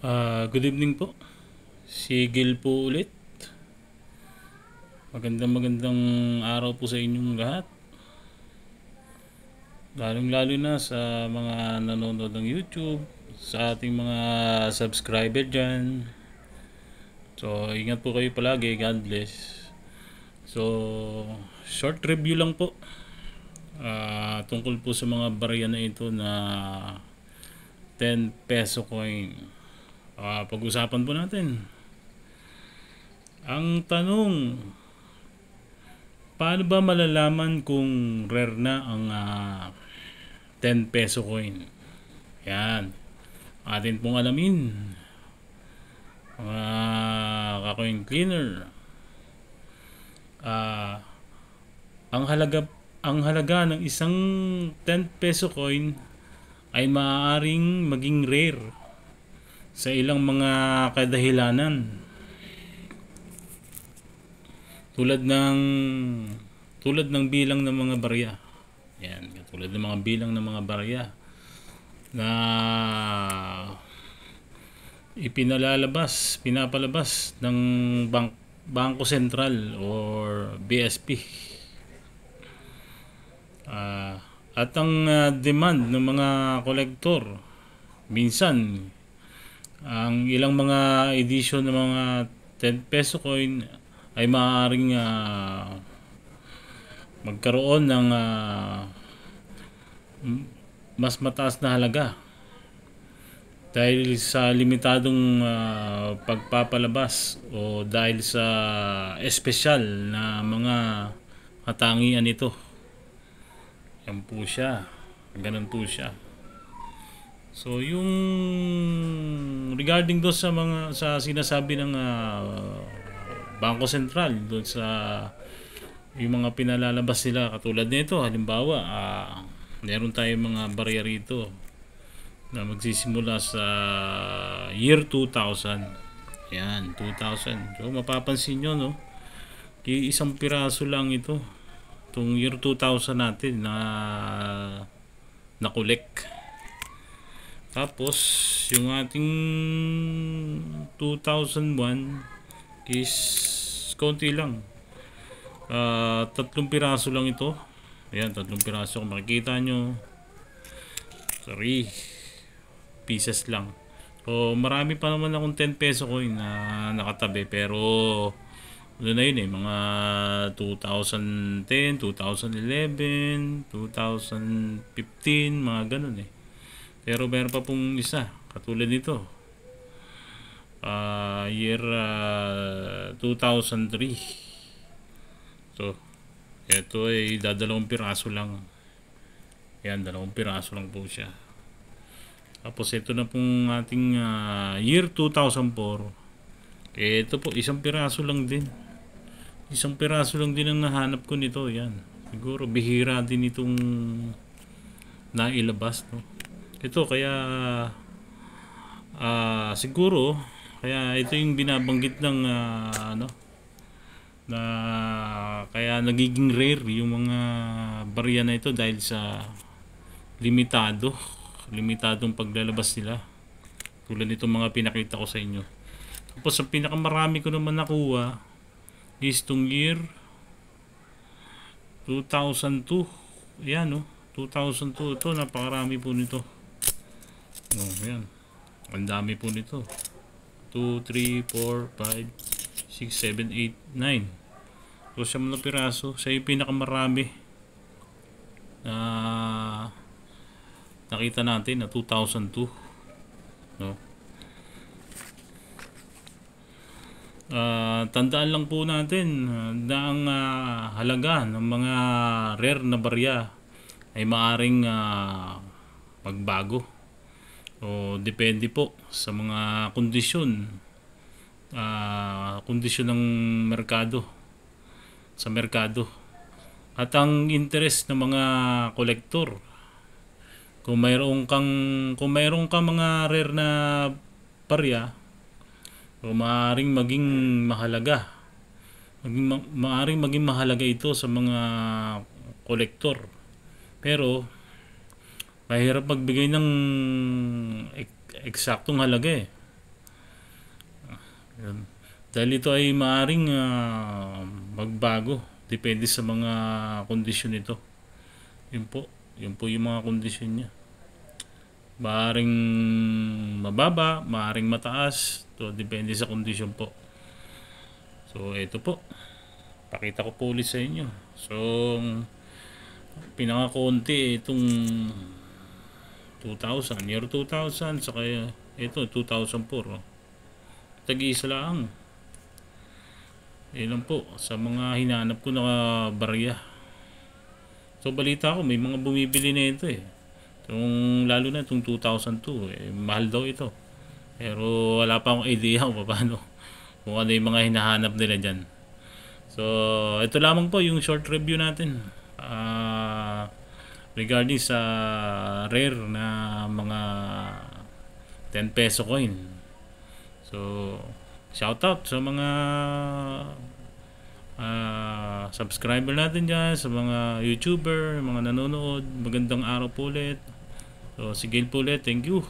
Good evening po. Si Gil po ulit. Magandang araw po sa inyong lahat. Lalong-lalo na sa mga nanonood ng YouTube, sa ating mga subscriber dyan. So, ingat po kayo palagi. God bless. So, short review lang po. Tungkol po sa mga barya na ito na 10 peso coin. Pag-usapan po natin. Ang tanong, paano ba malalaman kung rare na ang 10 peso coin? Yan. Atin pong alamin. Mga ka-coin cleaner. Ang halaga ng isang 10 peso coin ay maaaring maging rare sa ilang mga kadahilanan. Tulad ng bilang ng mga barya. Yan, tulad ng mga bilang ng mga barya na pinapalabas ng Bangko Sentral or BSP. At ang demand ng mga kolektor, minsan ang ilang mga edition ng mga 10 peso coin ay maaaring magkaroon ng mas mataas na halaga dahil sa limitadong pagpapalabas o dahil sa espesyal na mga katangian nito. Yan po siya. Ganun po siya. So yung regarding doon sa sinasabi ng Bangko Sentral doon sa yung mga pinalalabas nila katulad nito, halimbawa meron tayong mga barya rito na magsisimula sa year 2000. Yan, 2000. So mapapansin nyo, no, isang piraso lang ito itong year 2000 natin na collect. Tapos yung ating 2001 is konti lang. 3 piraso lang ito. Ayan, 3 piraso. Kung makikita nyo, 3 pieces lang. So marami pa naman akong 10 peso coin na nakatabi, pero ano na yun mga 2010, 2011, 2015, mga ganun Pero meron pa pong isa katulad nito, year 2003. So ito ay dadalawang piraso lang. Yan, 2 piraso lang po siya. Tapos ito na pong ating year 2004. Ito po, 1 piraso lang din. 1 piraso lang din ang nahanap ko nito. Yan, siguro bihira din itong nailabas, no? Ito kaya siguro kaya ito yung binabanggit ng na kaya nagiging rare yung mga barya na ito dahil sa limitadong paglalabas nila, tulad nitong mga pinakita ko sa inyo. Tapos ang pinakamarami ko naman nakuha is itong year 2002. Yan, 2002. Ito, napakarami po nito. Yan, ang dami po nito. 2, 3, 4, 5, 6, 7, 8, 9. So siya mga piraso. Siya yung pinakamarami na nakita natin na 2002, no? Tandaan lang po natin na ang halaga ng mga rare na barya ay maaring magbago o depende po sa mga kondisyon ng merkado, sa merkado, at ang interest ng mga kolektor. Kung mayroon kang mga rare na barya, o maaring maging mahalaga ito sa mga kolektor. Pero mahirap magbigay ng eksaktong halaga Yun. Dahil ito ay maaring magbago. Depende sa mga kondisyon nito. Yun po. Yun po yung mga kondisyon niya. Maaring mababa, maaring mataas. So, depende sa kondisyon po. So, ito po. Pakita ko po ulit sa inyo. So, pinakakonti itong 2000, year 2000, saka ito 2004. Oh. Tag-iisa lang. Yan lang po sa mga hinanap ko na barya. So balita ko may mga bumibili na ito eh. Lalo na itong 2002 mahal daw ito. Pero wala pa akong idea kung paano, kung ano yung mga hinahanap nila dyan. So ito lamang po yung short review natin regarding sa rare na mga 10 peso coin. So shout out sa mga subscriber natin dyan, sa mga YouTuber, mga nanonood. Magandang araw po ulit. So sige po ulit. Thank you.